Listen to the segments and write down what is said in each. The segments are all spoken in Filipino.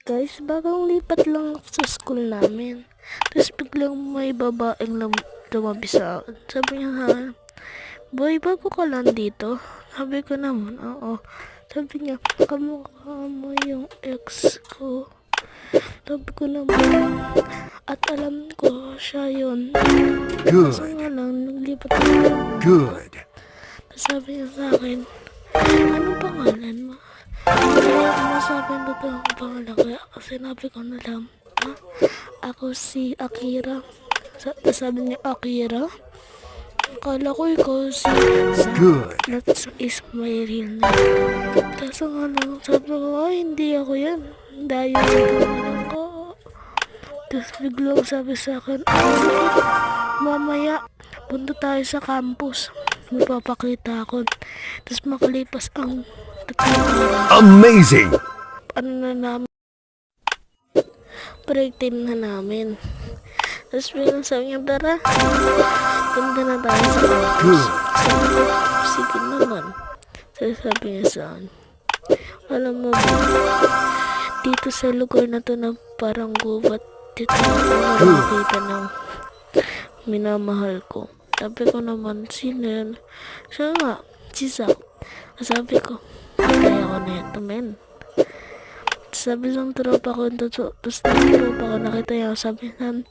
Guys, bagong lipat lang ako sa school namin. Tapos biglang may babaeng lumabi sa akin. Sabi niya sa akin, "Boy, bago ka lang dito?" Sabi ko naman, "Oo." Sabi niya, "Kamukha mo yung ex ko." Sabi ko naman, at alam ko siya yun. Kaso Good. nga lang, naglipat ako. Good. Tapos sabi niya sa akin, "Anong pangalan mo?" Kaya masabi ko ito ang pangalan kaya sinabi ko na lang, ako si Akira. Tapos sabi niya, Akira? Akala ko ikaw si Good. That is my real name. Kaso nga lang, sabi ko, hindi ako yan. Dahil yung pangalan ko. Tapos biglang sabi sa akin, sige, mamaya punta tayo sa campus. May papakita ako. Tapos makalipas ang Amazing. ano na namin, break time na namin. Tapos biglang sabi niya, tara, punta na tayo sa campus. Good. Sabi ko, sige naman. Sabi niya sa akin, alam mo ba, dito sa lugar na to na parang gubat, dito ako nakakita ng minamahal ko. Sabi ko naman, sino yun? Siya nga, si Zach. Sabi ko, kaya ko na ito, men. Sabi ng tropa ko, tapos ng tropa ko, nakita niya, sabi na,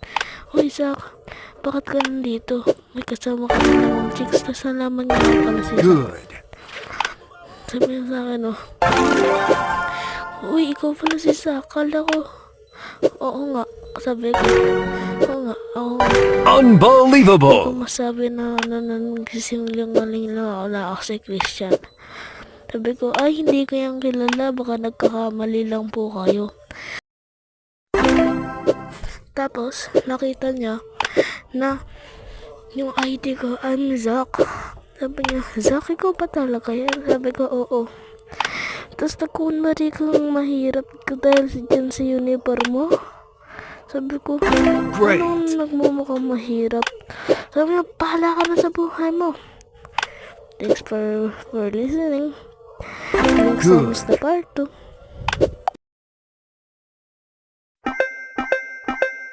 "Uy, Zach, bakit ka nandito? May kasama ka na namang chicks." Tapos nalaman niya pala si Zach. Good. Sabi niya sa akin, "Uy, ikaw pala si Zach." Kala ko, oo nga. Sabi ko, oo nga, ako nga. Unbelievable. Kung masabi na nagsisinungaling lang ako na ako si Christian. Sabi ko, ay hindi ko yung kilala, baka nagkakamali lang po kayo. Tapos, nakita niya na yung ID ko, I'm Zach. Sabi niya, Zach, ikaw pa talaga yan? Sabi ko, oo. Tapos nakunwari kang mahirap ka dahil dyan sa uniform mo. Sabi ko, Great. anong nagmumukhang mahirap? Sabi niya, bahala ka na sa buhay mo. Thanks for listening. Next time is the part 2.